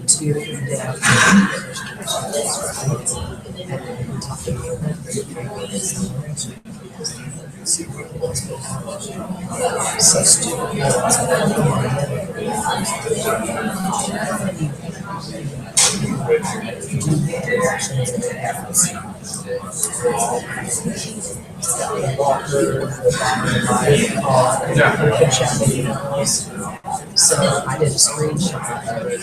too in-depth. And talking about so stupid. So I did a screenshot of it.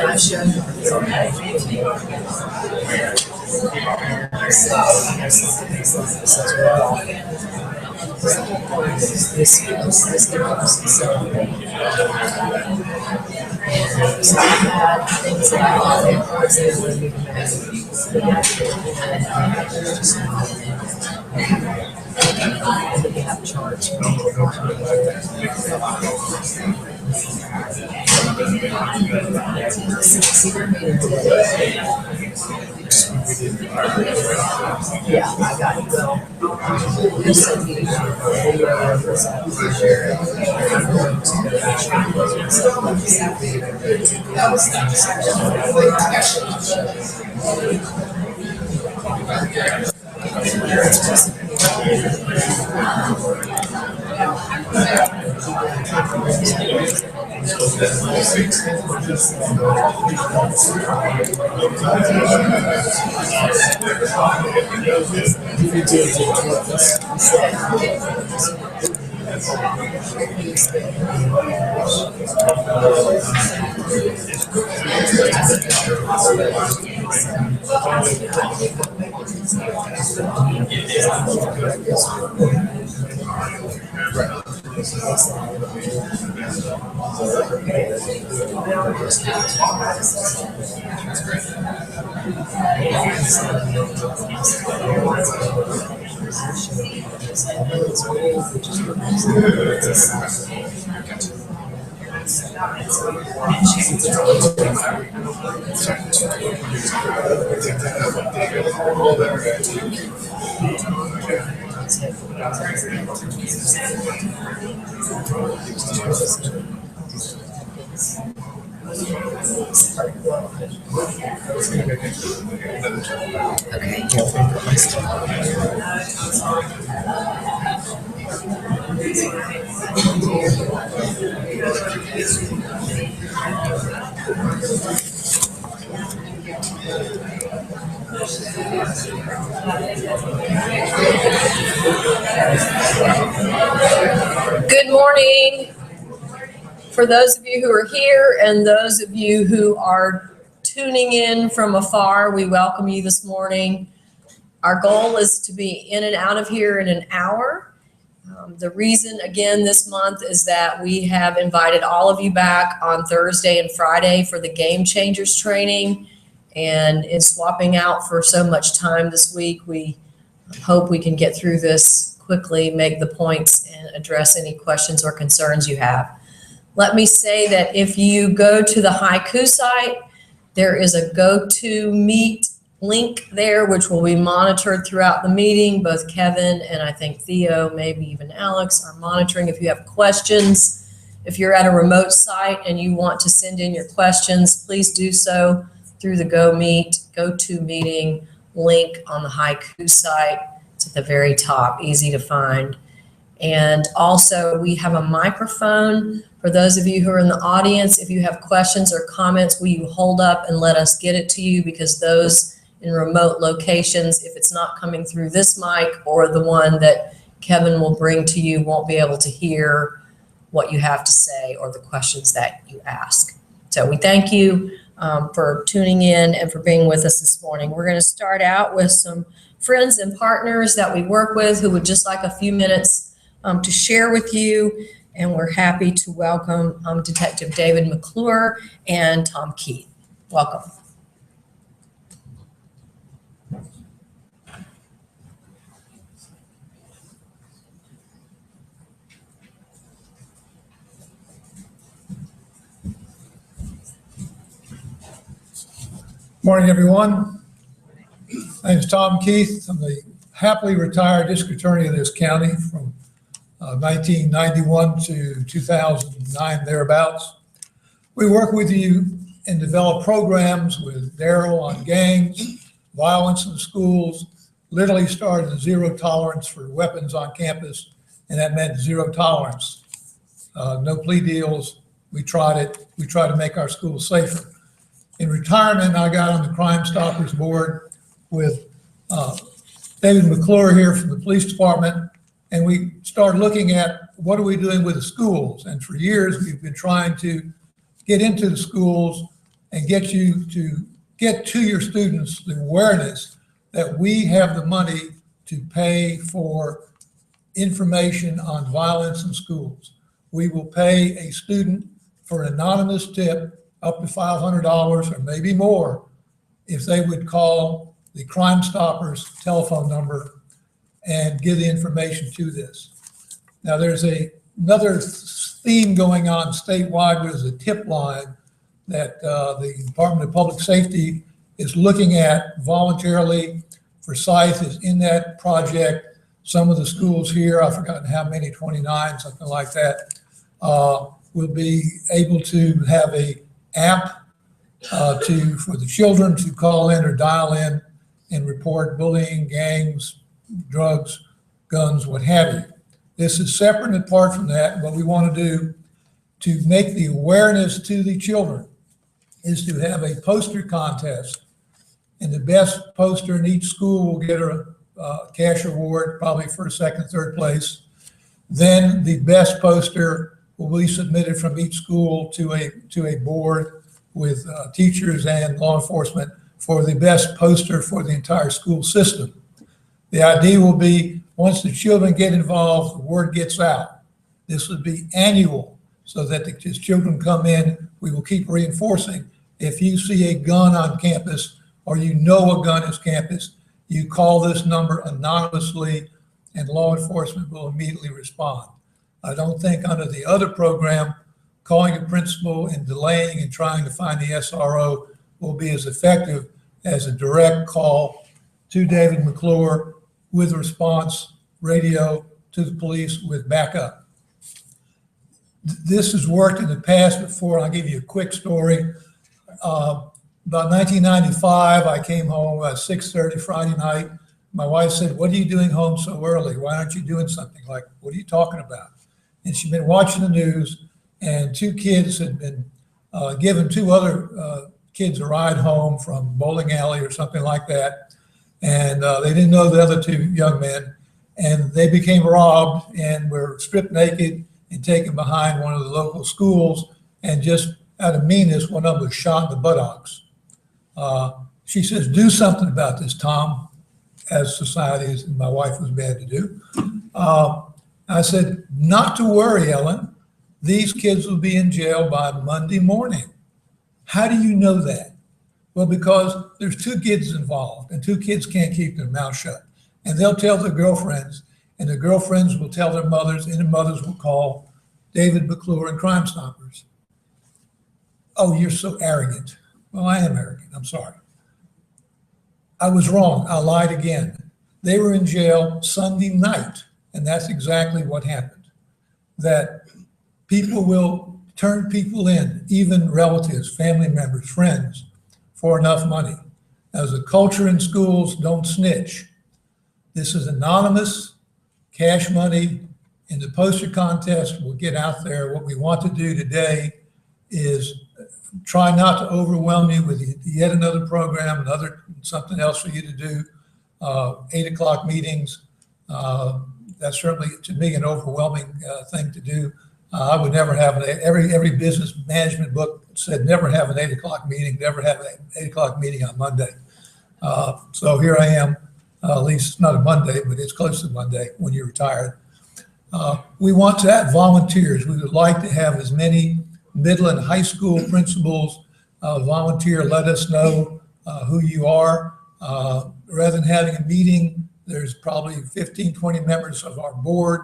I showed you. This gives so I had things that I was able to make the gap charts. Yeah, I got it. Well, this is the video of this Good morning. For those of you who are here and those of you who are tuning in from afar, we welcome you this morning. Our goal is to be in and out of here in an hour. The reason, again, this month is that we have invited all of you back on Thursday and Friday for the Game Changers training. And in swapping out for so much time this week, we hope we can get through this quickly, make the points, and address any questions or concerns you have. Let me say that if you go to the Haiku site, there is a GoToMeet link there, which will be monitored throughout the meeting. Both Kevin and I think Theo, maybe even Alex, are monitoring. If you have questions, if you're at a remote site and you want to send in your questions, please do so through the GoToMeeting link on the Haiku site. It's at the very top, easy to find. And also we have a microphone for those of you who are in the audience. If you have questions or comments, will you hold up and let us get it to you? Because those in remote locations, if it's not coming through this mic or the one that Kevin will bring to you, won't be able to hear what you have to say or the questions that you ask. So we thank you for tuning in and for being with us this morning. We're going to start out with some friends and partners that we work with who would just like a few minutes to share with you. And we're happy to welcome Detective David McClure and Tom Keith. Welcome. Morning, everyone. My name is Tom Keith. I'm the happily retired district attorney of this county from 1991 to 2009, thereabouts. We work with you and develop programs with Darrell on gangs, violence in schools, literally started zero tolerance for weapons on campus, and that meant zero tolerance. No plea deals. We tried it. We tried to make our schools safer. In retirement, I got on the Crime Stoppers board with David McClure here from the police department, and we started looking at what are we doing with the schools. And for years, we've been trying to get into the schools and get you to get to your students the awareness that we have the money to pay for information on violence in schools. We will pay a student for an anonymous tip up to $500 or maybe more if they would call the Crime Stoppers telephone number and give the information to this. Now, there's another theme going on statewide, which is a tip line that the Department of Public Safety is looking at voluntarily. Forsyth is in that project. Some of the schools here, I've forgotten how many, 29, something like that, will be able to have a app for the children to call in or dial in and report bullying, gangs, drugs, guns, what have you. This is separate and apart from that. What we want to do to make the awareness to the children is to have a poster contest, and the best poster in each school will get a cash award, probably first, second, third place. Then the best poster will be submitted from each school to a board with teachers and law enforcement for the best poster for the entire school system. The idea will be once the children get involved, the word gets out. This would be annual so that as children come in, we will keep reinforcing. If you see a gun on campus or you know a gun is campus, you call this number anonymously and law enforcement will immediately respond. I don't think under the other program, calling a principal and delaying and trying to find the SRO will be as effective as a direct call to David McClure with response radio to the police with backup. This has worked in the past before. I'll give you a quick story. About 1995, I came home about 6:30 Friday night. My wife said, "What are you doing home so early? Why aren't you doing something?" Like, what are you talking about? And she'd been watching the news, and two kids had been given two other kids a ride home from bowling alley or something like that. And they didn't know the other two young men. And they became robbed and were stripped naked and taken behind one of the local schools. And just out of meanness, one of them was shot in the buttocks. She says, "Do something about this, Tom," as society is, and my wife was bad to do. I said, "Not to worry, Ellen. These kids will be in jail by Monday morning." How do you know that? Well, because there's two kids involved, and two kids can't keep their mouth shut. And they'll tell their girlfriends, and the girlfriends will tell their mothers, and the mothers will call David McClure and Crime Stoppers. "Oh, you're so arrogant." Well, I am arrogant. I'm sorry. I was wrong. I lied again. They were in jail Sunday night, and that's exactly what happened. That people will turn people in, even relatives, family members, friends, for enough money. As a culture in schools, don't snitch. This is anonymous, cash money, and the poster contest will get out there. What we want to do today is try not to overwhelm you with yet another program, something else for you to do, 8 o'clock meetings. That's certainly, to me, an overwhelming thing to do. I would never have every business management book said never have an 8 o'clock meeting, never have an 8 o'clock meeting on Monday. So here I am, at least it's not a Monday, but it's close to Monday when you're retired. We want to have volunteers. We would like to have as many middle and high school principals volunteer, let us know who you are. Rather than having a meeting, there's probably 15, 20 members of our board.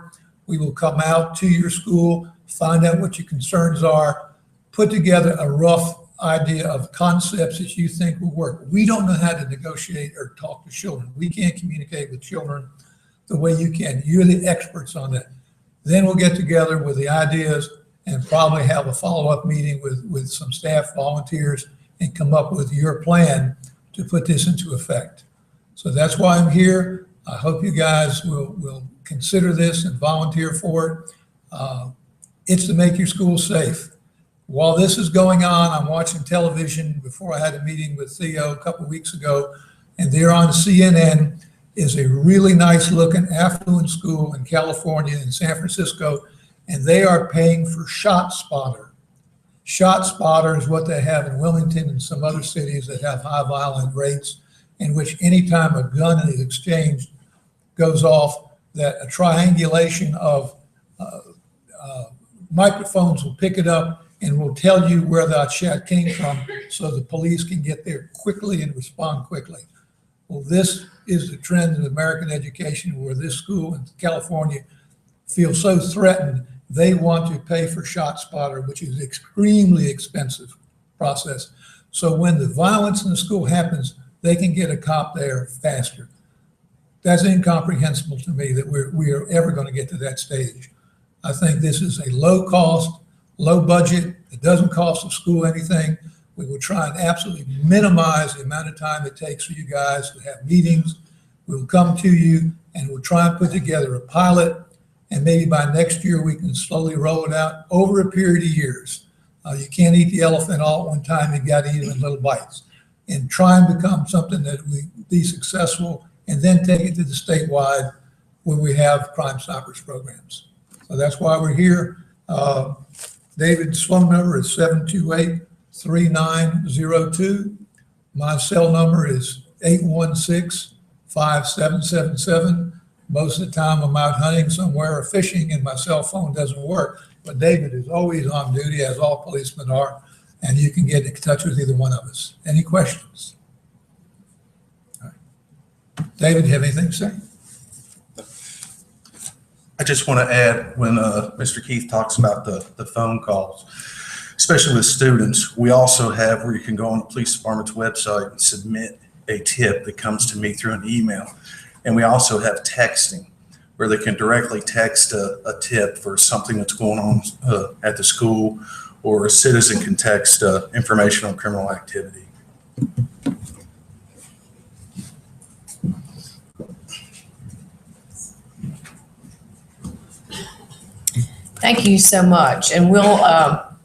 We will come out to your school, find out what your concerns are, put together a rough idea of concepts that you think will work. We don't know how to negotiate or talk to children. We can't communicate with children the way you can. You're the experts on that. Then we'll get together with the ideas and probably have a follow-up meeting with some staff volunteers and come up with your plan to put this into effect. So that's why I'm here. I hope you guys will consider this and volunteer for it. It's to make your school safe. While this is going on, I'm watching television. Before I had a meeting with Theo a couple of weeks ago, and there on CNN is a really nice looking affluent school in California, in San Francisco, and they are paying for ShotSpotter. ShotSpotter is what they have in Wilmington and some other cities that have high violent rates, in which anytime a gun is exchanged goes off, that a triangulation of microphones will pick it up and will tell you where that shot came from so the police can get there quickly and respond quickly. Well, this is the trend in American education, where this school in California feels so threatened, they want to pay for ShotSpotter, which is extremely expensive process. So when the violence in the school happens, they can get a cop there faster. That's incomprehensible to me that we are ever going to get to that stage. I think this is a low cost, low budget. It doesn't cost the school anything. We will try and absolutely minimize the amount of time it takes for you guys to have meetings. We'll come to you and we'll try and put together a pilot. And maybe by next year, we can slowly roll it out over a period of years. You can't eat the elephant all at one time. You got to eat it in little bites and try and become something that we be successful, and then take it to the statewide when we have Crime Stoppers programs. So that's why we're here. David's phone number is 728-3902. My cell number is 816-5777. Most of the time I'm out hunting somewhere or fishing and my cell phone doesn't work. But David is always on duty, as all policemen are, and you can get in touch with either one of us. Any questions? All right. David, you have anything to say? I just want to add, when Mr. Keith talks about the phone calls, especially with students, we also have where you can go on the police department's website and submit a tip that comes to me through an email. And we also have texting, where they can directly text a tip for something that's going on at the school, or a citizen can text information on criminal activity. Thank you so much. And we'll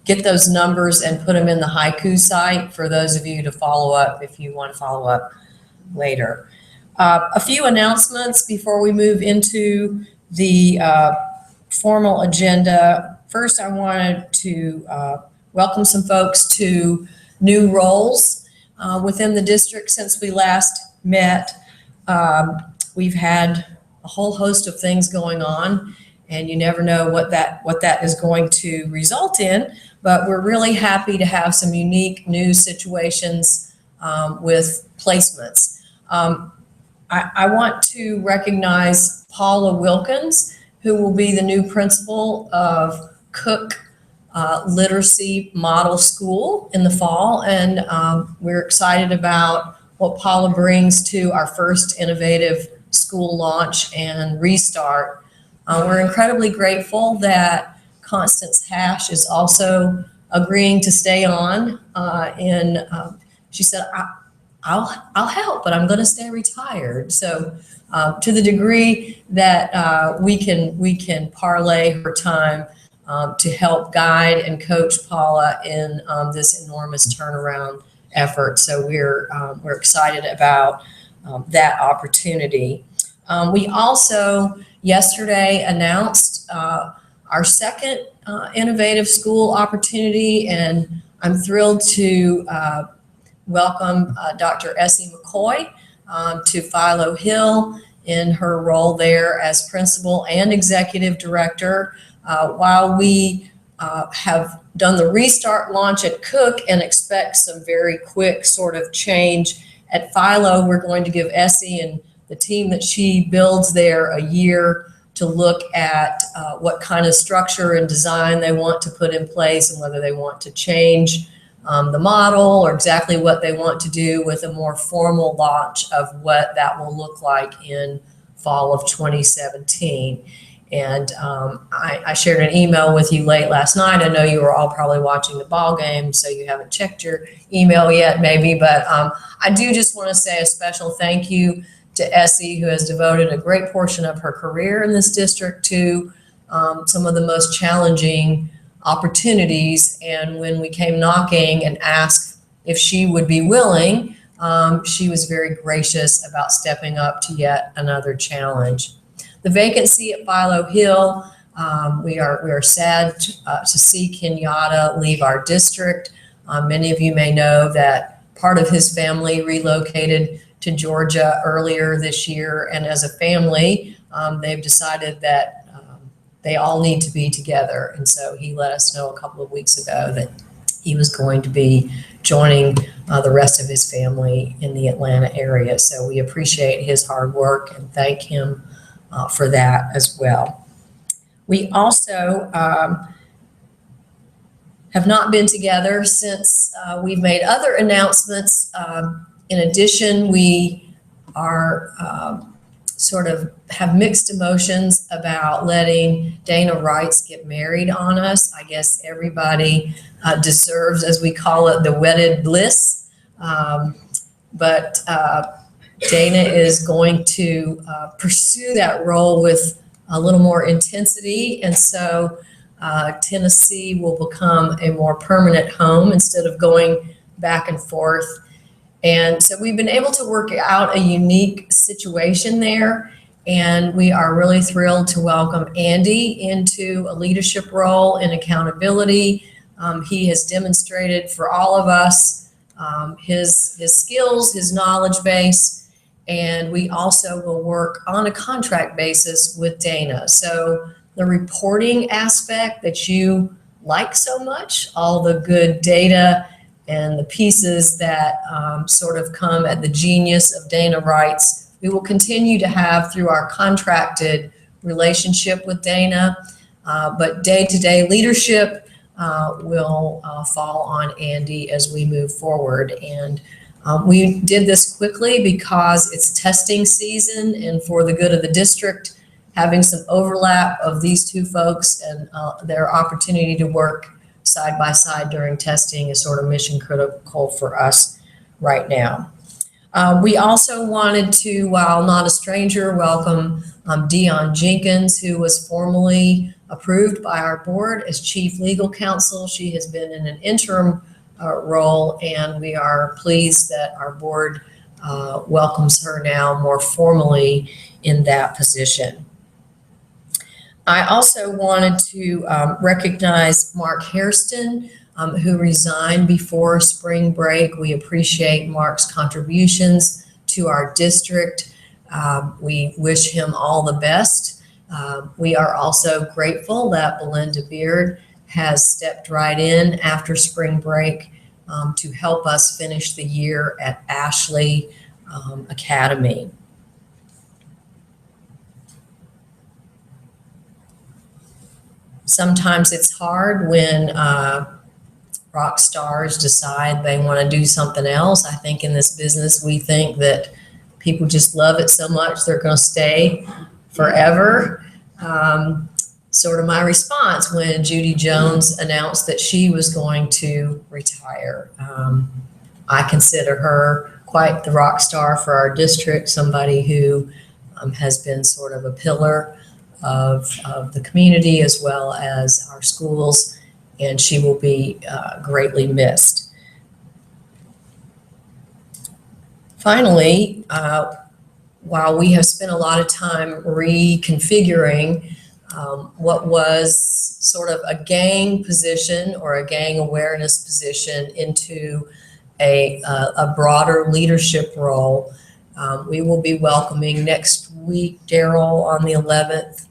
get those numbers and put them in the Haiku site for those of you to follow up if you want to follow up later. A few announcements before we move into the formal agenda. First, I wanted to welcome some folks to new roles within the district since we last met. We've had a whole host of things going on, and you never know what that is going to result in, but we're really happy to have some unique new situations with placements. I want to recognize Paula Wilkins, who will be the new principal of Cook Literacy Model School in the fall, and we're excited about what Paula brings to our first innovative school launch and restart. We're incredibly grateful that Constance Hash is also agreeing to stay on. She said, I'll help, but I'm going to stay retired. So to the degree that we can parlay her time to help guide and coach Paula in this enormous turnaround effort. So we're excited about that opportunity. We also yesterday announced our second innovative school opportunity, and I'm thrilled to welcome Dr. Essie McCoy to Philo Hill in her role there as principal and executive director. While we have done the restart launch at Cook and expect some very quick sort of change at Philo, we're going to give Essie and the team that she builds there a year to look at what kind of structure and design they want to put in place and whether they want to change the model or exactly what they want to do with a more formal launch of what that will look like in fall of 2017. And I shared an email with you late last night. I know you were all probably watching the ball game, so you haven't checked your email yet, maybe. But I do just want to say a special thank you to Essie, who has devoted a great portion of her career in this district to some of the most challenging opportunities. And when we came knocking and asked if she would be willing, she was very gracious about stepping up to yet another challenge. The vacancy at Philo Hill, we are sad to see Kenyatta leave our district. Many of you may know that part of his family relocated to Georgia earlier this year, and as a family, they've decided that they all need to be together. And so he let us know a couple of weeks ago that he was going to be joining the rest of his family in the Atlanta area. So we appreciate his hard work and thank him for that as well. We also have not been together since we've made other announcements. In addition, we are sort of have mixed emotions about letting Dana Wrights get married on us. I guess everybody deserves, as we call it, the wedded bliss. But Dana is going to pursue that role with a little more intensity. And so Tennessee will become a more permanent home instead of going back and forth. And so we've been able to work out a unique situation there. And we are really thrilled to welcome Andy into a leadership role in accountability. He has demonstrated for all of us his skills, his knowledge base, and we also will work on a contract basis with Dana. So the reporting aspect that you like so much, all the good data and the pieces that sort of come at the genius of Dana Wrights, we will continue to have through our contracted relationship with Dana, but day-to-day leadership will fall on Andy as we move forward. And we did this quickly because it's testing season, and for the good of the district, having some overlap of these two folks and their opportunity to work side by side during testing is sort of mission critical for us right now. We also wanted to, while not a stranger, welcome Dion Jenkins, who was formally approved by our board as Chief Legal Counsel. She has been in an interim role, and we are pleased that our board welcomes her now more formally in that position. I also wanted to recognize Mark Hairston, who resigned before spring break. We appreciate Mark's contributions to our district. We wish him all the best. We are also grateful that Belinda Beard has stepped right in after spring break to help us finish the year at Ashley Academy. Sometimes it's hard when rock stars decide they want to do something else. I think in this business, we think that people just love it so much they're going to stay forever. Sort of my response when Judy Jones announced that she was going to retire. I consider her quite the rock star for our district, somebody who has been sort of a pillar of the community as well as our schools, and she will be greatly missed. Finally, while we have spent a lot of time reconfiguring what was sort of a gang position or a gang awareness position into a broader leadership role, we will be welcoming next week, Daryl, on the 11th,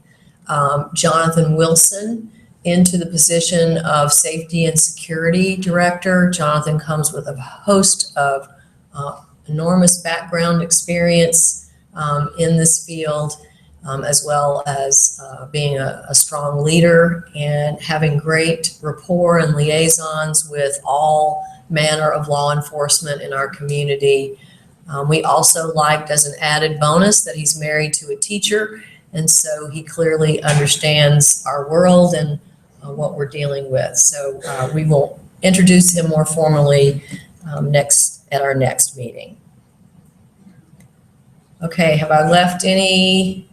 Jonathan Wilson into the position of Safety and Security Director. Jonathan comes with a host of enormous background experience in this field, as well as being a strong leader and having great rapport and liaisons with all manner of law enforcement in our community. We also liked, as an added bonus, that he's married to a teacher, and so he clearly understands our world and what we're dealing with. So we will introduce him more formally at our next meeting. Okay, have I left any?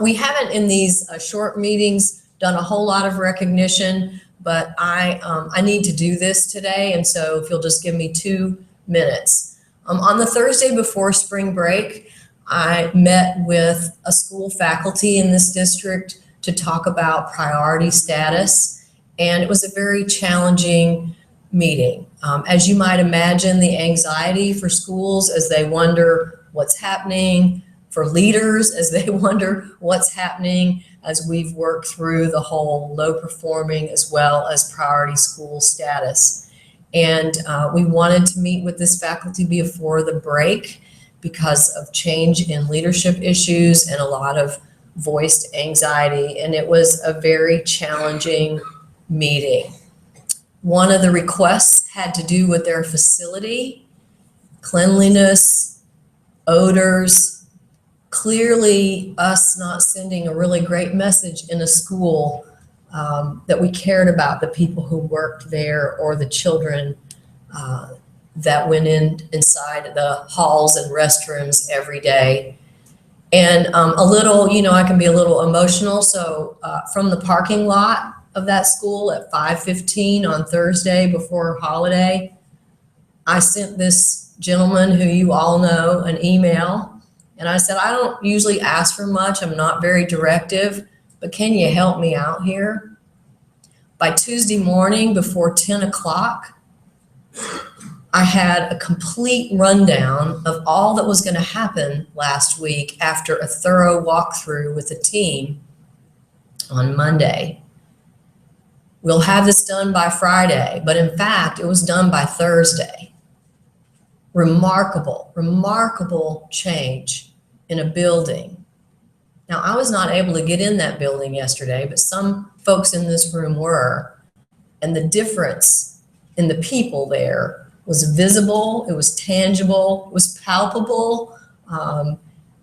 We haven't in these short meetings done a whole lot of recognition, but I need to do this today, and so if you'll just give me 2 minutes. On the Thursday before spring break, I met with a school faculty in this district to talk about priority status, and it was a very challenging meeting. As you might imagine, the anxiety for schools as they wonder what's happening, for leaders as they wonder what's happening as we've worked through the whole low performing as well as priority school status. And we wanted to meet with this faculty before the break because of change in leadership issues and a lot of voiced anxiety. And it was a very challenging meeting. One of the requests had to do with their facility, cleanliness, odors, clearly us not sending a really great message in a school that we cared about the people who worked there or the children that went inside the halls and restrooms every day. And a little, I can be a little emotional. So from the parking lot of that school at 5:15 on Thursday before holiday, I sent this gentleman who you all know an email. And I said, I don't usually ask for much. I'm not very directive, but can you help me out here? By Tuesday morning before 10 o'clock, I had a complete rundown of all that was going to happen last week after a thorough walkthrough with the team on Monday. We'll have this done by Friday, but in fact, it was done by Thursday. Remarkable, remarkable change in a building. Now, I was not able to get in that building yesterday, but some folks in this room were, and the difference in the people there was visible, it was tangible, it was palpable.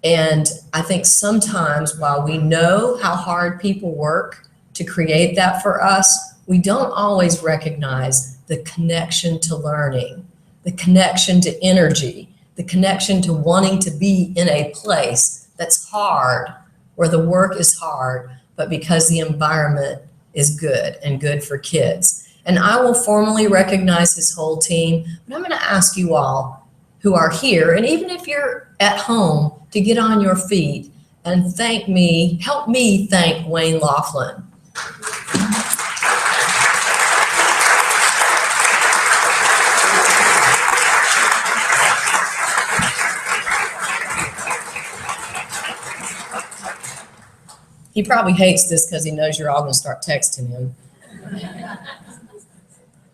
And I think sometimes while we know how hard people work to create that for us, we don't always recognize the connection to learning, the connection to energy, the connection to wanting to be in a place that's hard, where the work is hard, but because the environment is good and good for kids. And I will formally recognize his whole team, but I'm going to ask you all who are here, and even if you're at home, to get on your feet and help me thank Wayne Laughlin. He probably hates this because he knows you're all going to start texting him.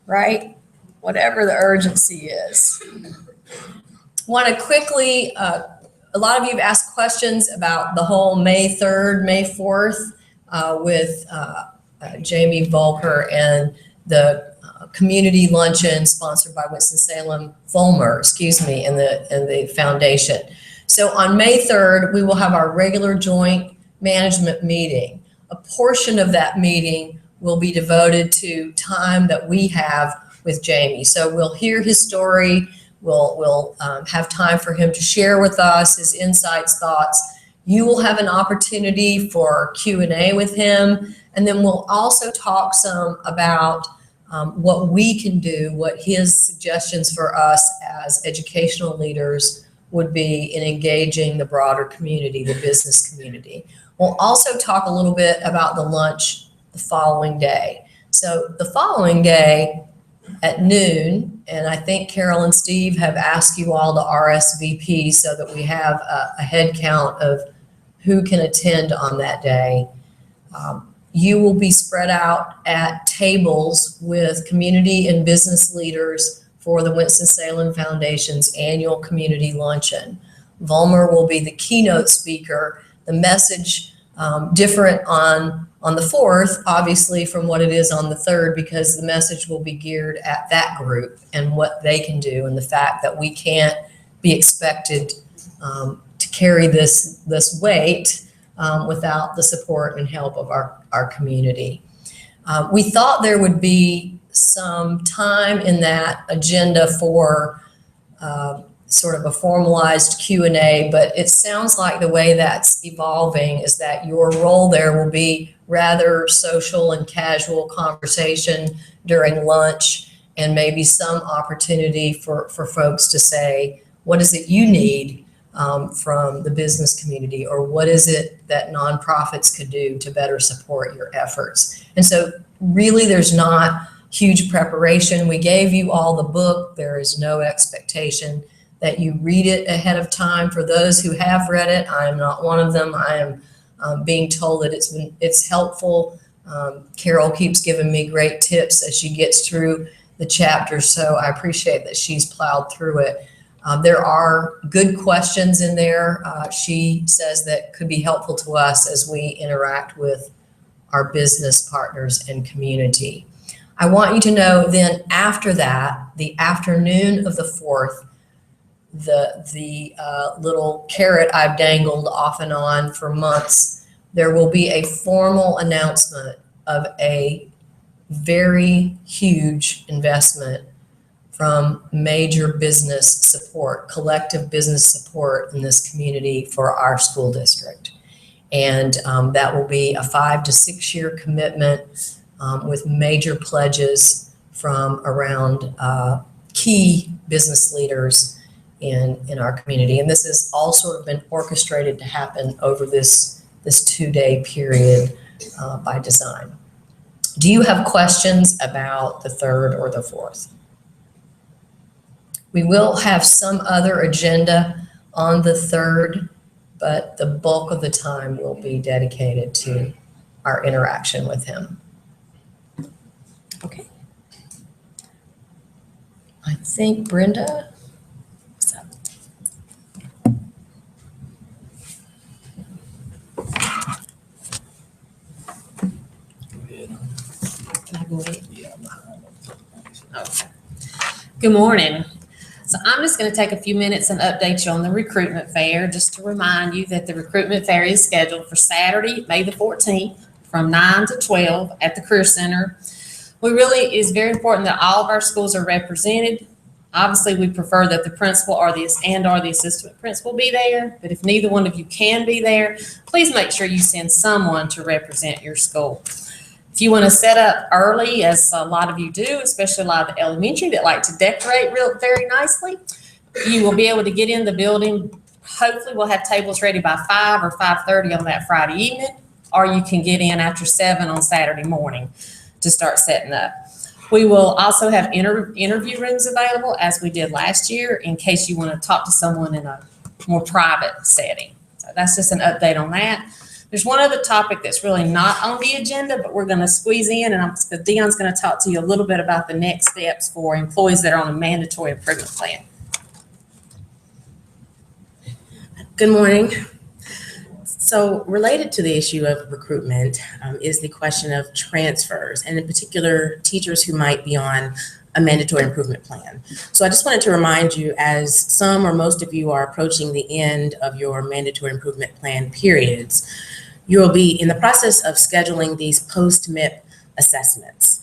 Right? Whatever the urgency is. Want to quickly, a lot of you have asked questions about the whole May 3rd, May 4th with Jamie Volker and the community luncheon sponsored by Winston-Salem Fulmer, and the foundation. So on May 3rd, we will have our regular joint management meeting. A portion of that meeting will be devoted to time that we have with Jamie. So we'll hear his story. We'll have time for him to share with us his insights, thoughts. You will have an opportunity for Q&A with him. And then we'll also talk some about what we can do, what his suggestions for us as educational leaders would be in engaging the broader community, the business community. We'll also talk a little bit about the lunch the following day. So the following day at noon, and I think Carol and Steve have asked you all to RSVP so that we have a head count of who can attend on that day. You will be spread out at tables with community and business leaders for the Winston-Salem Foundation's annual community luncheon. Volmer will be the keynote speaker. The message different on the 4th, obviously, from what it is on the 3rd, because the message will be geared at that group and what they can do, and the fact that we can't be expected to carry this weight without the support and help of our community. We thought there would be some time in that agenda for sort of a formalized Q&A, but it sounds like the way that's evolving is that your role there will be rather social and casual conversation during lunch, and maybe some opportunity for folks to say, what is it you need from the business community, or what is it that nonprofits could do to better support your efforts? And so really there's not huge preparation. We gave you all the book. There is no expectation that you read it ahead of time. For those who have read it, I am not one of them. I am being told that it's helpful. Carol keeps giving me great tips as she gets through the chapters, so I appreciate that she's plowed through it. There are good questions in there, she says, that could be helpful to us as we interact with our business partners and community. I want you to know then after that, the afternoon of the 4th, the little carrot I've dangled off and on for months, there will be a formal announcement of a very huge investment from major business support, collective business support in this community for our school district. And that will be a 5 to 6 year commitment with major pledges from around key business leaders in our community. And this has all sort of been orchestrated to happen over this 2-day period by design. Do you have questions about the 3rd or the 4th? We will have some other agenda on the 3rd, but the bulk of the time will be dedicated to our interaction with him. Okay. I think Brenda, what's up? Can I go ahead? Okay. Good morning. So I'm just going to take a few minutes and update you on the recruitment fair, just to remind you that the recruitment fair is scheduled for Saturday, May the 14th, from 9 to 12 at the Career Center. It's very important that all of our schools are represented. Obviously, we prefer that the principal or the assistant principal be there, but if neither one of you can be there, please make sure you send someone to represent your school. If you want to set up early, as a lot of you do, especially a lot of the elementary that like to decorate very nicely, you will be able to get in the building. Hopefully we'll have tables ready by 5 or 5:30 on that Friday evening, or you can get in after 7 on Saturday morning to start setting up. We will also have interview rooms available, as we did last year, in case you want to talk to someone in a more private setting. So that's just an update on that. There's one other topic that's really not on the agenda, but we're going to squeeze in, and Deon's going to talk to you a little bit about the next steps for employees that are on a mandatory improvement plan. Good morning. So related to the issue of recruitment is the question of transfers, and in particular, teachers who might be on a mandatory improvement plan. So I just wanted to remind you, as some or most of you are approaching the end of your mandatory improvement plan periods, you will be in the process of scheduling these post-MIP assessments.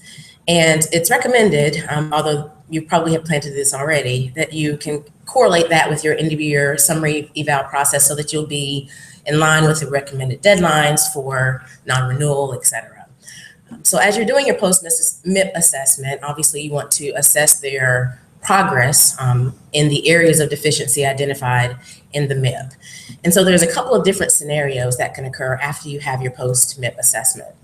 And it's recommended, although you probably have planned to do this already, that you can correlate that with your end of year summary eval process so that you'll be in line with the recommended deadlines for non-renewal, et cetera. So as you're doing your post-MIP assessment, obviously you want to assess their progress in the areas of deficiency identified in the MIP. And so there's a couple of different scenarios that can occur after you have your post-MIP assessment.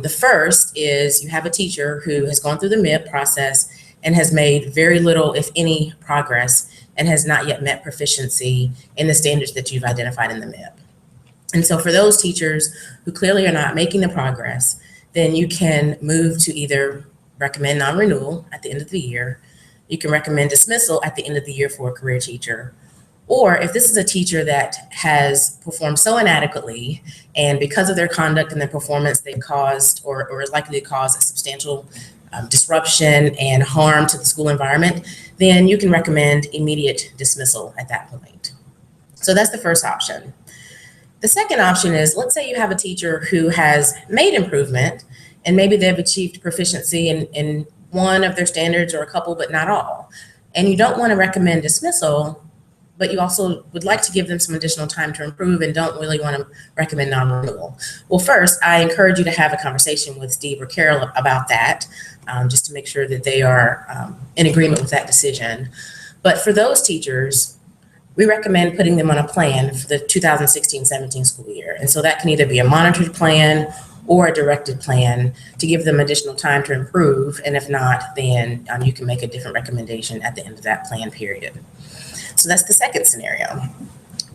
The first is you have a teacher who has gone through the MIP process and has made very little, if any, progress and has not yet met proficiency in the standards that you've identified in the MIP. And so for those teachers who clearly are not making the progress, then you can move to either recommend non-renewal at the end of the year, you can recommend dismissal at the end of the year for a career teacher, Or if this is a teacher that has performed so inadequately, and because of their conduct and their performance, they've caused or is likely to cause a substantial disruption and harm to the school environment, then you can recommend immediate dismissal at that point. So that's the first option. The second option is, let's say you have a teacher who has made improvement and maybe they've achieved proficiency in one of their standards or a couple, but not all. And you don't want to recommend dismissal, but you also would like to give them some additional time to improve and don't really want to recommend non-renewal. Well, first, I encourage you to have a conversation with Steve or Carol about that, just to make sure that they are in agreement with that decision. But for those teachers, we recommend putting them on a plan for the 2016-17 school year. And so that can either be a monitored plan or a directed plan to give them additional time to improve. And if not, then you can make a different recommendation at the end of that plan period. So that's the second scenario.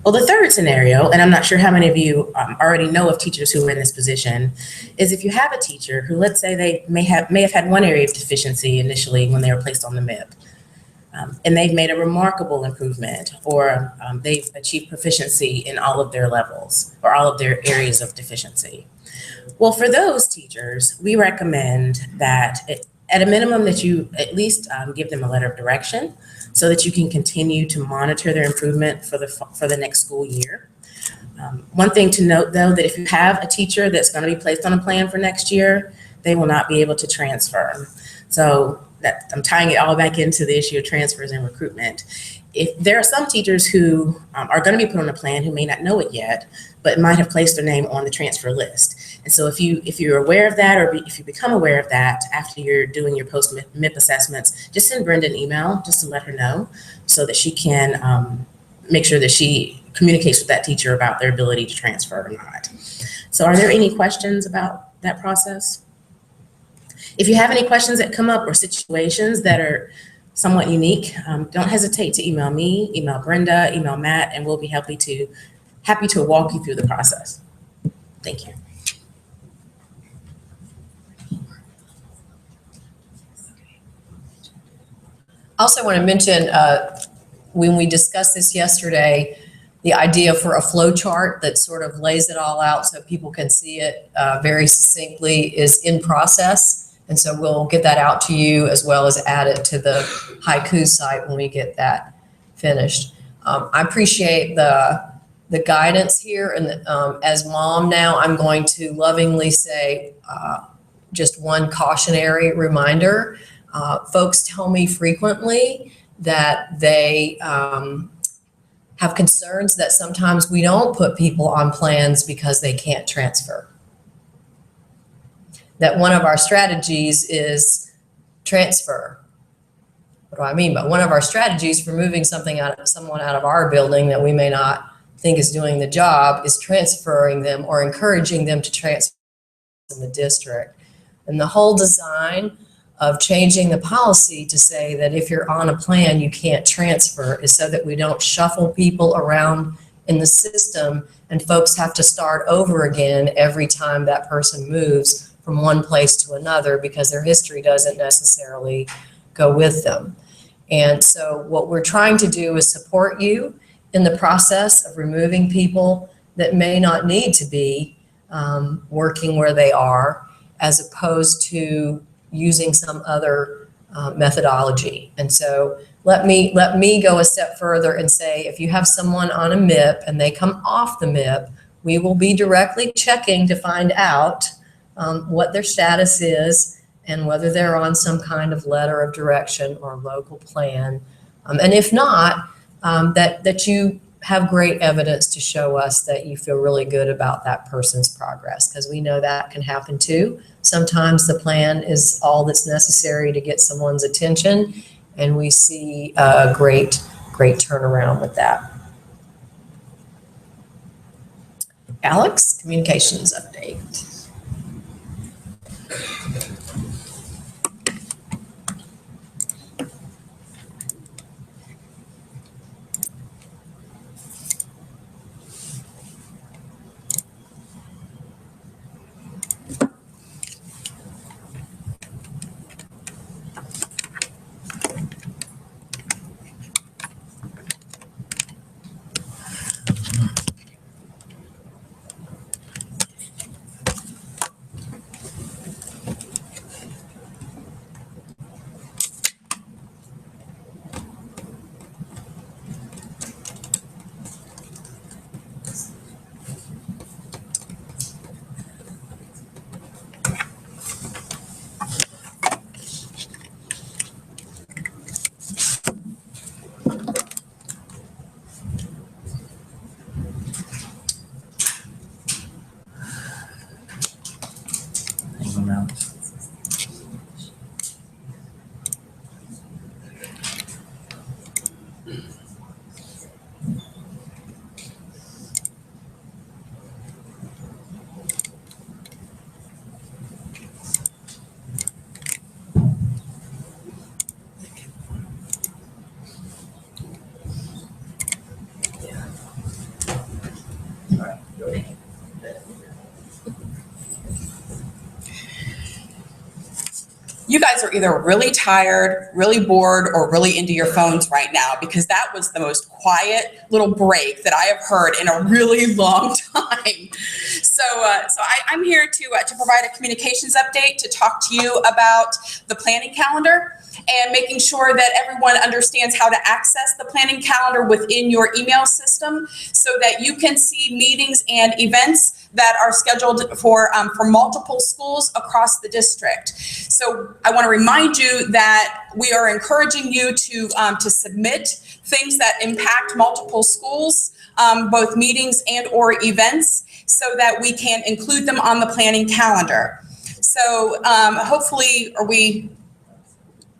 Well, the third scenario, and I'm not sure how many of you already know of teachers who are in this position, is if you have a teacher who, let's say they may have had one area of deficiency initially when they were placed on the MIP, and they've made a remarkable improvement, or they've achieved proficiency in all of their levels or all of their areas of deficiency. Well, for those teachers, we recommend that at a minimum that you at least give them a letter of direction so that you can continue to monitor their improvement for the next school year. One thing to note, though, that if you have a teacher that's going to be placed on a plan for next year, they will not be able to transfer. So that I'm tying it all back into the issue of transfers and recruitment. If there are some teachers who are going to be put on a plan who may not know it yet, but might have placed their name on the transfer list. And so if you're aware of that, or if you become aware of that after you're doing your post-MIP assessments, just send Brenda an email just to let her know so that she can make sure that she communicates with that teacher about their ability to transfer or not. So are there any questions about that process? If you have any questions that come up or situations that are somewhat unique, don't hesitate to email me, email Brenda, email Matt, and we'll be happy to walk you through the process. Thank you. I also want to mention, when we discussed this yesterday, the idea for a flow chart that sort of lays it all out so people can see it very succinctly is in process. And so we'll get that out to you as well as add it to the Haiku site when we get that finished. I appreciate the guidance here, and as mom now, I'm going to lovingly say just one cautionary reminder. Folks tell me frequently that they have concerns that sometimes we don't put people on plans because they can't transfer. That one of our strategies is transfer. What do I mean by one of our strategies for moving someone out of our building that we may not think is doing the job is transferring them or encouraging them to transfer in the district. And the whole design of changing the policy to say that if you're on a plan, you can't transfer is so that we don't shuffle people around in the system and folks have to start over again every time that person moves from one place to another because their history doesn't necessarily go with them. And so what we're trying to do is support you in the process of removing people that may not need to be working where they are, as opposed to using some other methodology. And so let me go a step further and say, if you have someone on a MIP and they come off the MIP, we will be directly checking to find out what their status is and whether they're on some kind of letter of direction or local plan. And if not, that you have great evidence to show us that you feel really good about that person's progress, because we know that can happen too. Sometimes the plan is all that's necessary to get someone's attention, and we see a great turnaround with that. Alex, communications update. amounts. You guys are either really tired, really bored, or really into your phones right now, because that was the most quiet little break that I have heard in a really long time. So I'm here to provide a communications update, to talk to you about the planning calendar and making sure that everyone understands how to access the planning calendar within your email system so that you can see meetings and events that are scheduled for multiple schools across the district. So I want to remind you that we are encouraging you to submit things that impact multiple schools, both meetings and or events, so that we can include them on the planning calendar. So hopefully,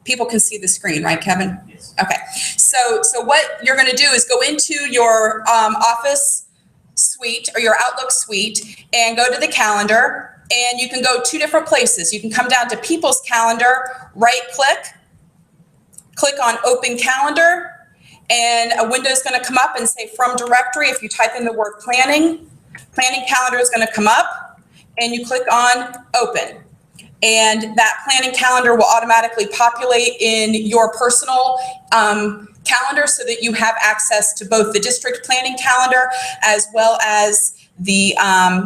people can see the screen, right, Kevin? Yes. Okay. So what you're going to do is go into your Office suite or your Outlook suite and go to the calendar, and you can go two different places. You can come down to People's Calendar, right click on Open Calendar, and a window is going to come up and say From Directory. If you type in the word Planning Calendar is going to come up, and you click on Open. And that planning calendar will automatically populate in your personal calendar so that you have access to both the district planning calendar as well as the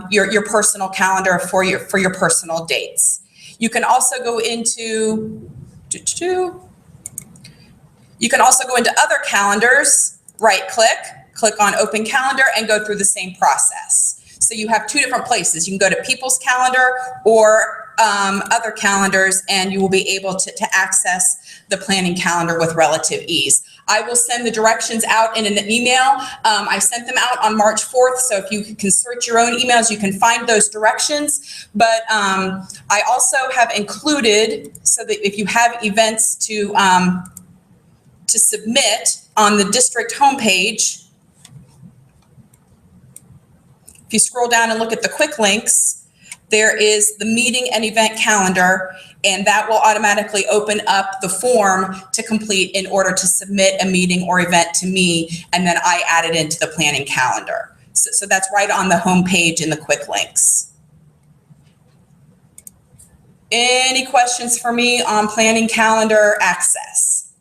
your personal calendar for your personal dates. You can also go into other calendars, right click on Open Calendar, and go through the same process. So you have two different places. You can go to People's Calendar or other calendars, and you will be able to access the planning calendar with relative ease. I will send the directions out in an email. I sent them out on March 4th, so if you can search your own emails, you can find those directions. But I also have included, so that if you have events to submit on the district homepage, if you scroll down and look at the quick links, there is the meeting and event calendar, and that will automatically open up the form to complete in order to submit a meeting or event to me, and then I add it into the planning calendar. So that's right on the home page in the quick links. Any questions for me on planning calendar access?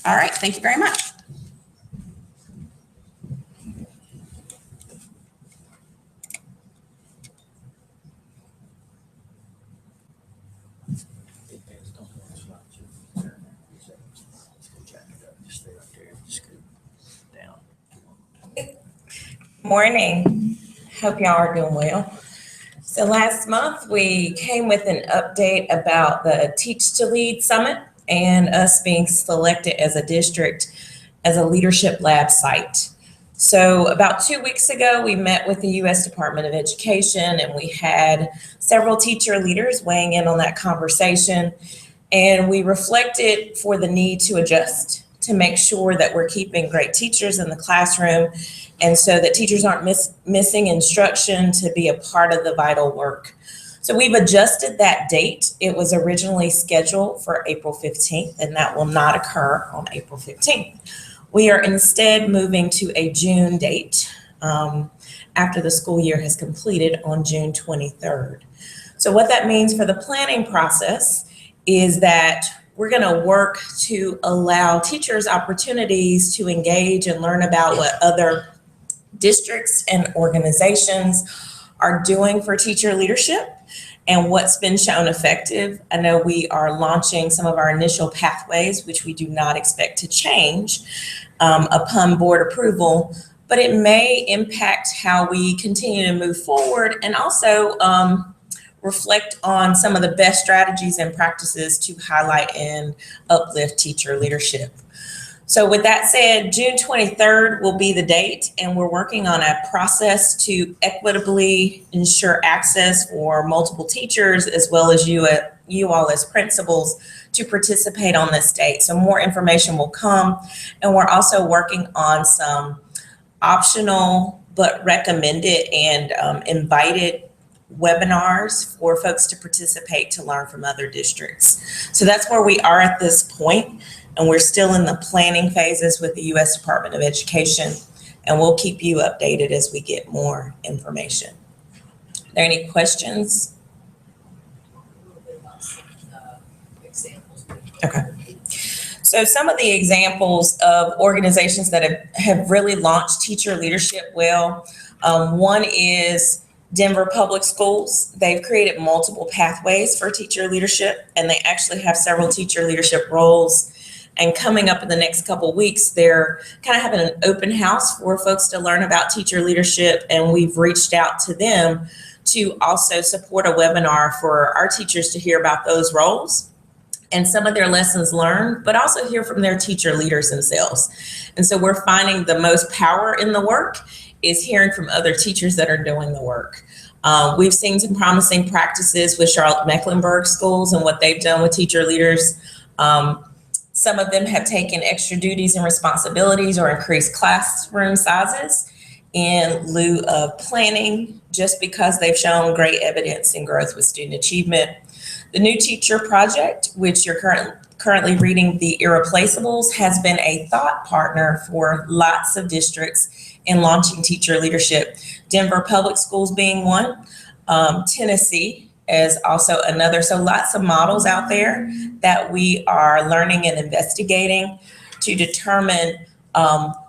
All right, thank you very much. Morning. Hope y'all are doing well. So last month we came with an update about the Teach to Lead Summit and us being selected as a district as a leadership lab site. So about 2 weeks ago, we met with the U.S. Department of Education, and we had several teacher leaders weighing in on that conversation. And we reflected for the need to adjust to make sure that we're keeping great teachers in the classroom, and so that teachers aren't missing instruction to be a part of the vital work. So we've adjusted that date. It was originally scheduled for April 15th, and that will not occur on April 15th. We are instead moving to a June date after the school year has completed on June 23rd. So what that means for the planning process is that we're going to work to allow teachers opportunities to engage and learn about what other districts and organizations are doing for teacher leadership and what's been shown effective. I know we are launching some of our initial pathways, which we do not expect to change upon board approval, but it may impact how we continue to move forward and also reflect on some of the best strategies and practices to highlight and uplift teacher leadership. So with that said, June 23rd will be the date, and we're working on a process to equitably ensure access for multiple teachers as well as you all as principals to participate on this date. So more information will come, and we're also working on some optional but recommended and invited webinars for folks to participate to learn from other districts. So that's where we are at this point, and we're still in the planning phases with the U.S. Department of Education, and we'll keep you updated as we get more information. Are there any questions? Okay. So some of the examples of organizations that have really launched teacher leadership well, one is Denver Public Schools. They've created multiple pathways for teacher leadership, and they actually have several teacher leadership roles. And coming up in the next couple of weeks, they're kind of having an open house for folks to learn about teacher leadership, and we've reached out to them to also support a webinar for our teachers to hear about those roles and some of their lessons learned, but also hear from their teacher leaders themselves. And so we're finding the most power in the work is hearing from other teachers that are doing the work. We've seen some promising practices with Charlotte Mecklenburg schools and what they've done with teacher leaders. Some of them have taken extra duties and responsibilities or increased classroom sizes in lieu of planning, just because they've shown great evidence in growth with student achievement. The New Teacher Project, which you're currently reading, The Irreplaceables, has been a thought partner for lots of districts in launching teacher leadership. Denver Public Schools being one, Tennessee is also another. So lots of models out there that we are learning and investigating to determine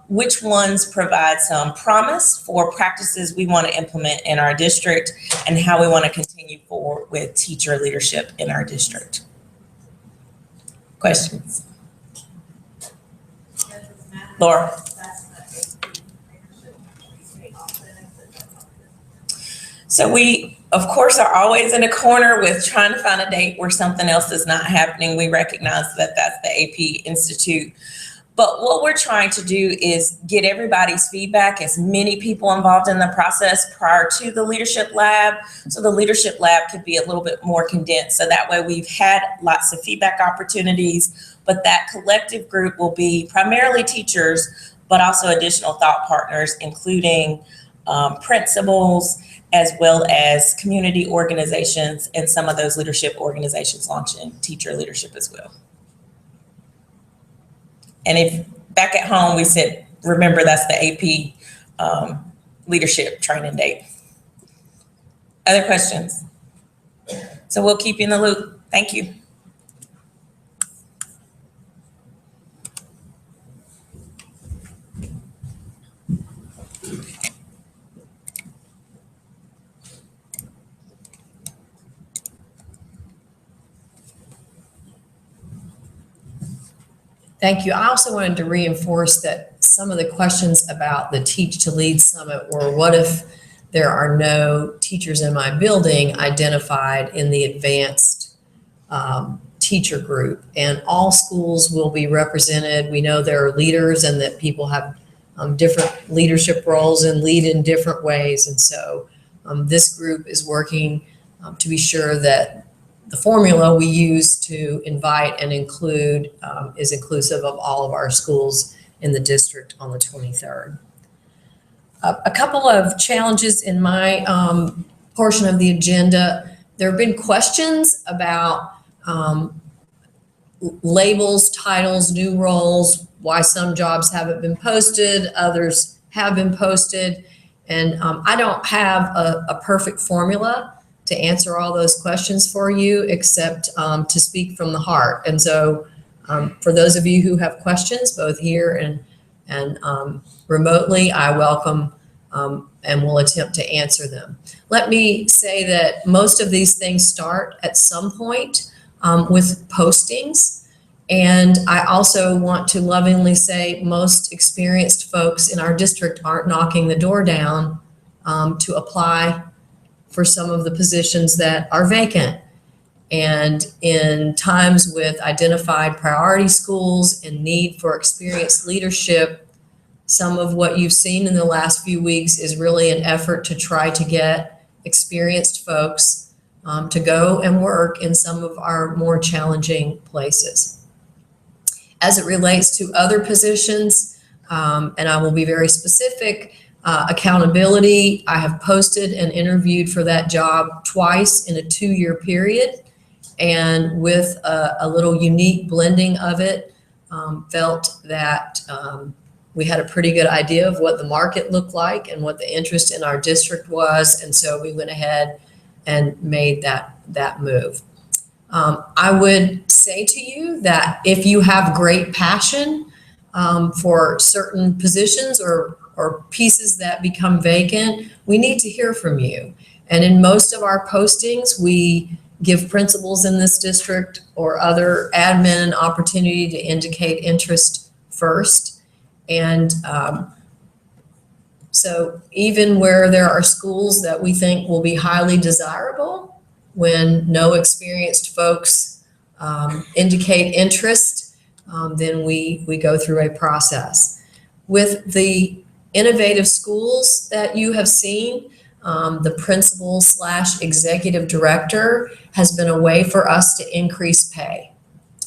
which ones provide some promise for practices we want to implement in our district and how we want to continue forward with teacher leadership in our district. Questions? Laura? So we, of course, are always in a corner with trying to find a date where something else is not happening. We recognize that that's the AP Institute. But what we're trying to do is get everybody's feedback, as many people involved in the process prior to the Leadership Lab. So the Leadership Lab could be a little bit more condensed. So that way we've had lots of feedback opportunities, but that collective group will be primarily teachers, but also additional thought partners, including principals, as well as community organizations and some of those leadership organizations launching teacher leadership as well. And if back at home, we said, remember, that's the AP leadership training date. Other questions? So we'll keep you in the loop. Thank you. Thank you. I also wanted to reinforce that some of the questions about the Teach to Lead Summit were, what if there are no teachers in my building identified in the advanced teacher group? And all schools will be represented. We know there are leaders and that people have different leadership roles and lead in different ways. And so this group is working to be sure that the formula we use to invite and include is inclusive of all of our schools in the district on the 23rd. A couple of challenges in my portion of the agenda. There have been questions about labels, titles, new roles, why some jobs haven't been posted, others have been posted. And I don't have a perfect formula to answer all those questions for you, except to speak from the heart. And so for those of you who have questions, both here and remotely, I welcome and will attempt to answer them. Let me say that most of these things start at some point with postings. And I also want to lovingly say most experienced folks in our district aren't knocking the door down to apply for some of the positions that are vacant. And in times with identified priority schools and need for experienced leadership, some of what you've seen in the last few weeks is really an effort to try to get experienced folks to go and work in some of our more challenging places. As it relates to other positions, and I will be very specific, accountability, I have posted and interviewed for that job twice in a 2-year period. And with a little unique blending of it, felt that we had a pretty good idea of what the market looked like and what the interest in our district was. And so we went ahead and made that move. I would say to you that if you have great passion for certain positions or pieces that become vacant, we need to hear from you. And in most of our postings, we give principals in this district or other admin an opportunity to indicate interest first. And so even where there are schools that we think will be highly desirable, when no experienced folks indicate interest, then we go through a process. With the innovative schools that you have seen, the principal/executive director has been a way for us to increase pay.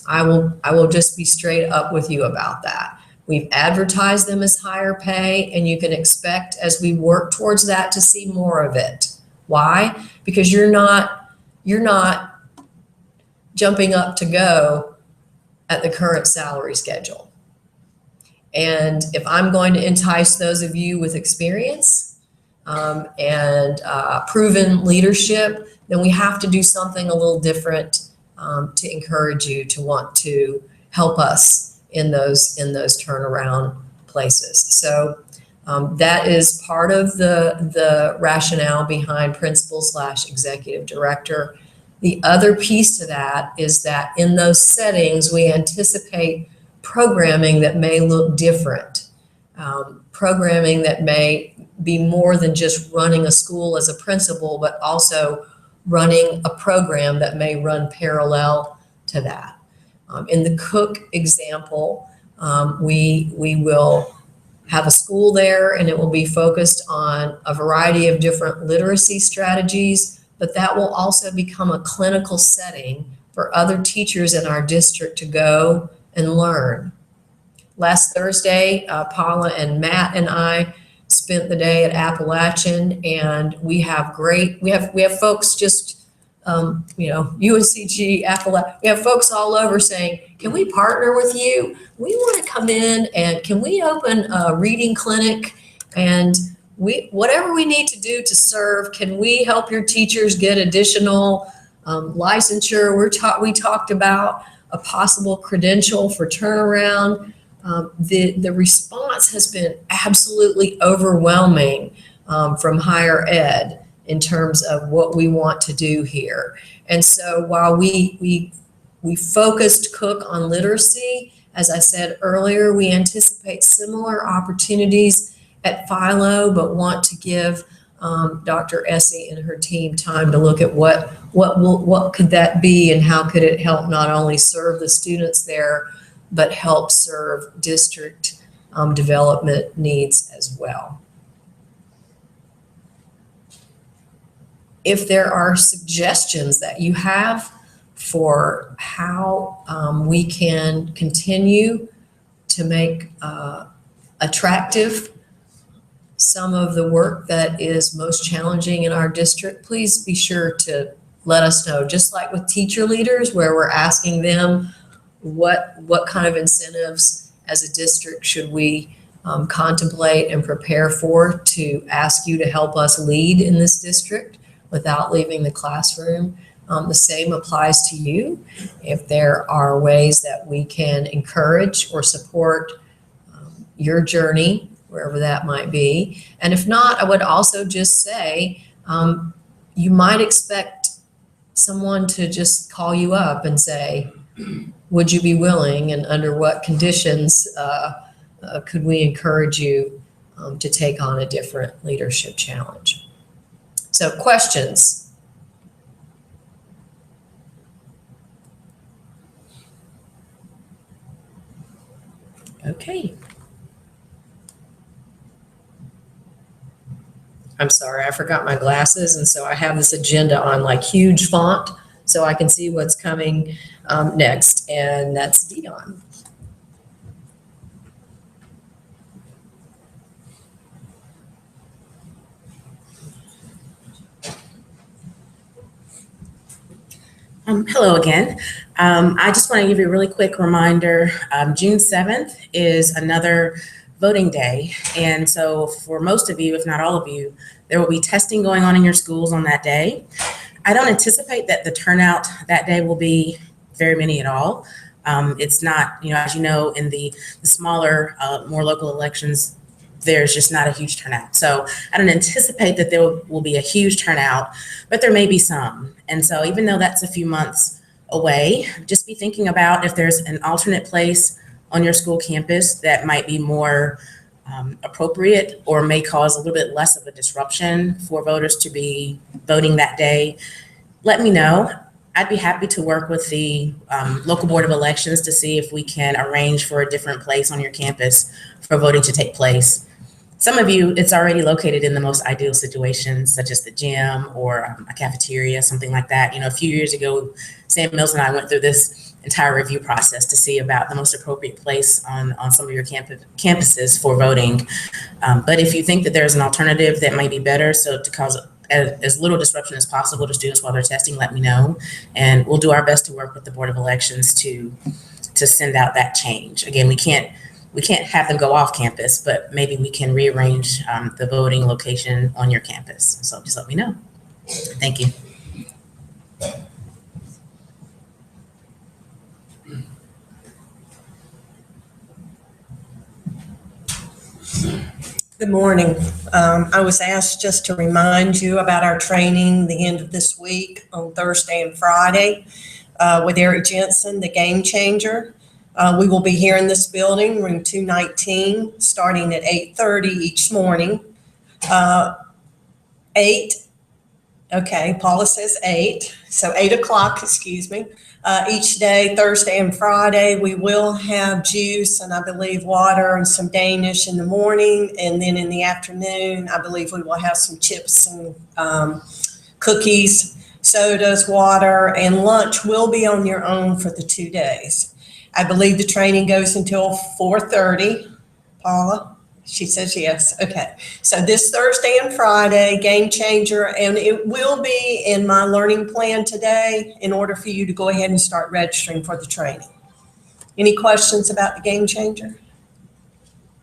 I will just be straight up with you about that. We've advertised them as higher pay, and you can expect as we work towards that to see more of it. Why? Because you're not jumping up to go at the current salary schedule. And if I'm going to entice those of you with experience and proven leadership, then we have to do something a little different to encourage you to want to help us in those turnaround places. So that is part of the rationale behind principal/executive director. The other piece to that is that in those settings, we anticipate programming that may look different, programming that may be more than just running a school as a principal, but also running a program that may run parallel to that. In the Cook example, we will have a school there, and it will be focused on a variety of different literacy strategies, but that will also become a clinical setting for other teachers in our district to go and learn. Last Thursday, Paula and Matt and I spent the day at Appalachian, and we have folks just, UNCG, Appalachian, we have folks all over saying, can we partner with you? We want to come in and can we open a reading clinic? And whatever we need to do to serve, can we help your teachers get additional licensure? We talked about a possible credential for turnaround. The response has been absolutely overwhelming from higher ed in terms of what we want to do here. And so while we focused Cook on literacy, as I said earlier, we anticipate similar opportunities at Philo, but want to give Dr. Essie and her team time to look at what could that be and how could it help not only serve the students there, but help serve district development needs as well. If there are suggestions that you have for how we can continue to make attractive some of the work that is most challenging in our district, please be sure to let us know. Just like with teacher leaders, where we're asking them what kind of incentives as a district should we contemplate and prepare for to ask you to help us lead in this district without leaving the classroom. The same applies to you. If there are ways that we can encourage or support your journey, wherever that might be. And if not, I would also just say, you might expect someone to just call you up and say, would you be willing and under what conditions could we encourage you to take on a different leadership challenge? So questions? Okay. I'm sorry, I forgot my glasses, and so I have this agenda on like huge font so I can see what's coming next, and that's Dion. Hello again. I just want to give you a really quick reminder. June 7th is another voting day. And so for most of you, if not all of you, there will be testing going on in your schools on that day. I don't anticipate that the turnout that day will be very many at all. It's not, as you know, in the smaller, more local elections, there's just not a huge turnout. So I don't anticipate that there will be a huge turnout, but there may be some. And so even though that's a few months away, just be thinking about if there's an alternate place on your school campus that might be more appropriate or may cause a little bit less of a disruption for voters to be voting that day. Let me know. I'd be happy to work with the local board of elections to see if we can arrange for a different place on your campus for voting to take place. Some of you, it's already located in the most ideal situations, such as the gym or a cafeteria, something like that. A few years ago, Sam Mills and I went through this entire review process to see about the most appropriate place on some of your campuses for voting. But if you think that there's an alternative that might be better, so to cause as little disruption as possible to students while they're testing, let me know. And we'll do our best to work with the Board of Elections to send out that change. Again, we can't have them go off campus, but maybe we can rearrange the voting location on your campus. So just let me know. Thank you. Good morning. I was asked just to remind you about our training the end of this week on Thursday and Friday with Eric Jensen, the Game Changer. We will be here in this building, room 219, starting at 8:30 each morning. 8, okay, Paula says 8, so 8 o'clock, excuse me. Each day, Thursday and Friday, we will have juice and I believe water and some Danish in the morning. And then in the afternoon, I believe we will have some chips and cookies, sodas, water, and lunch will be on your own for the 2 days. I believe the training goes until 4:30. Paula? She says yes. Okay. So this Thursday and Friday, Game Changer, and it will be in my learning plan today in order for you to go ahead and start registering for the training. Any questions about the Game Changer?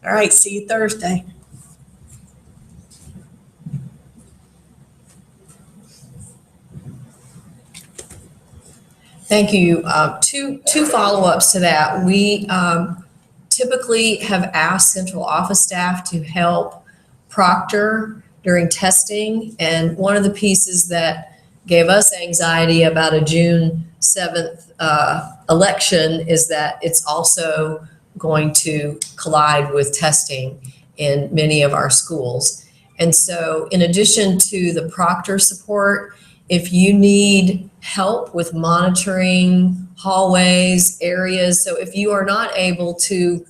All right. See you Thursday. Thank you. Two follow-ups to that. We typically have asked central office staff to help proctor during testing. And one of the pieces that gave us anxiety about a June 7th election is that it's also going to collide with testing in many of our schools. And so in addition to the proctor support, if you need help with monitoring hallways, areas, so if you are not able to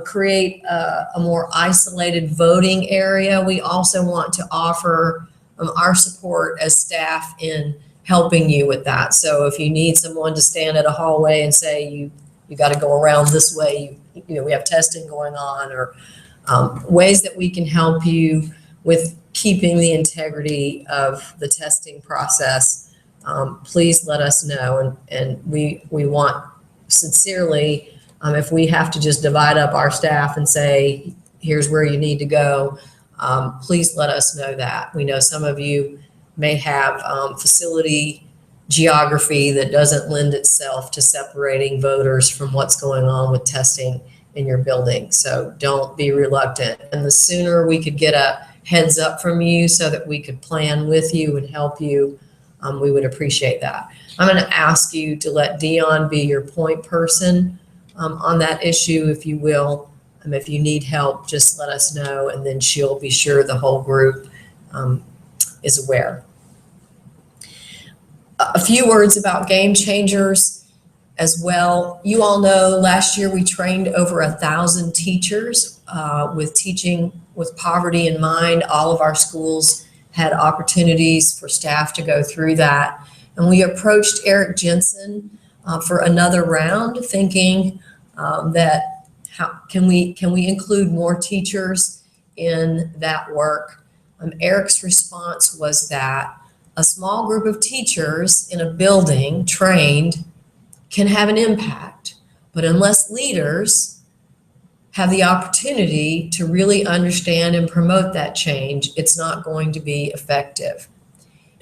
create a more isolated voting area, we also want to offer our support as staff in helping you with that. So if you need someone to stand at a hallway and say you got to go around this way, we have testing going on, or ways that we can help you with keeping the integrity of the testing process, please let us know. And we want sincerely, if we have to just divide up our staff and say, here's where you need to go, please let us know that. We know some of you may have facility geography that doesn't lend itself to separating voters from what's going on with testing in your building. So don't be reluctant. And the sooner we could get a heads up from you so that we could plan with you and help you, we would appreciate that. I'm going to ask you to let Dion be your point person on that issue, if you will. If you need help, just let us know, and then she'll be sure the whole group is aware. A few words about Game Changers. as well. You all know last year we trained over 1,000 teachers with teaching with poverty in mind. All of our schools had opportunities for staff to go through that. And we approached Eric Jensen for another round, thinking that how can we include more teachers in that work. Eric's response was that a small group of teachers in a building trained can have an impact, but unless leaders have the opportunity to really understand and promote that change, it's not going to be effective.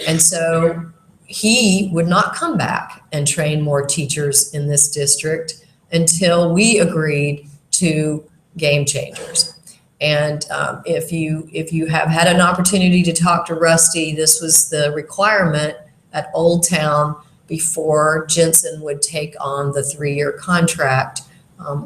And so he would not come back and train more teachers in this district until we agreed to Game Changers. And if you have had an opportunity to talk to Rusty, this was the requirement at Old Town before Jensen would take on the 3-year contract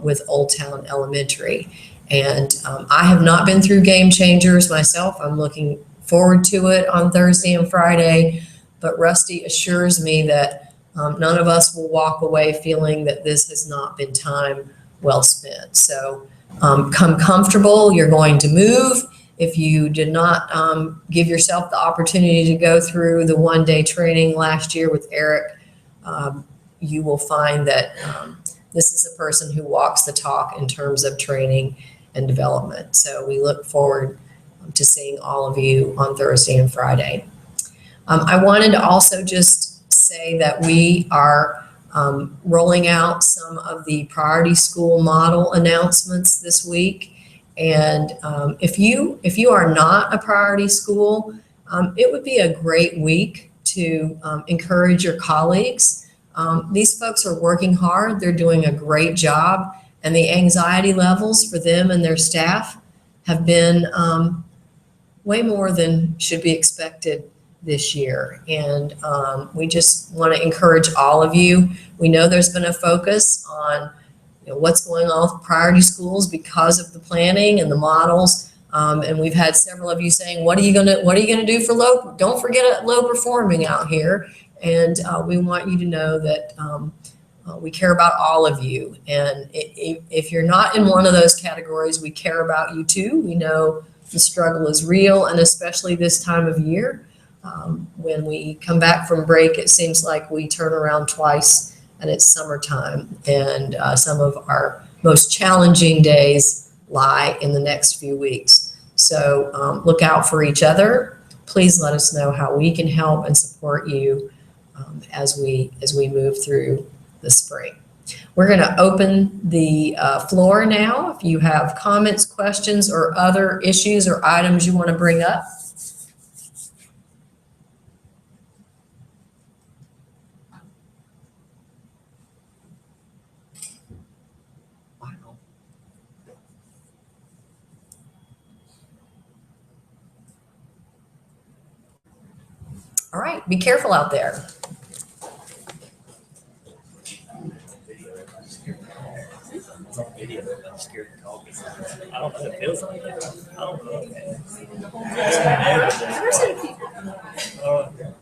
with Old Town Elementary. And I have not been through Game Changers myself. I'm looking forward to it on Thursday and Friday, but Rusty assures me that none of us will walk away feeling that this has not been time well spent. So come comfortable, you're going to move. If you did not give yourself the opportunity to go through the 1-day training last year with Eric, you will find that this is a person who walks the talk in terms of training and development. So we look forward to seeing all of you on Thursday and Friday. I wanted to also just say that we are rolling out some of the priority school model announcements this week. And if you are not a priority school, it would be a great week to encourage your colleagues. These folks are working hard. They're doing a great job. And the anxiety levels for them and their staff have been way more than should be expected this year. And we just want to encourage all of you. We know there's been a focus on what's going on with priority schools because of the planning and the models. And we've had several of you saying, what are you gonna do for low? Don't forget low performing out here. And we want you to know that we care about all of you. And if you're not in one of those categories, we care about you too. We know the struggle is real, and especially this time of year. When we come back from break, it seems like we turn around twice, and it's summertime. And some of our most challenging days lie in the next few weeks. So look out for each other. Please let us know how we can help and support you as we move through the spring. We're going to open the floor now. If you have comments, questions, or other issues or items you want to bring up. All right, be careful out there. I don't know if it feels like it. I don't know.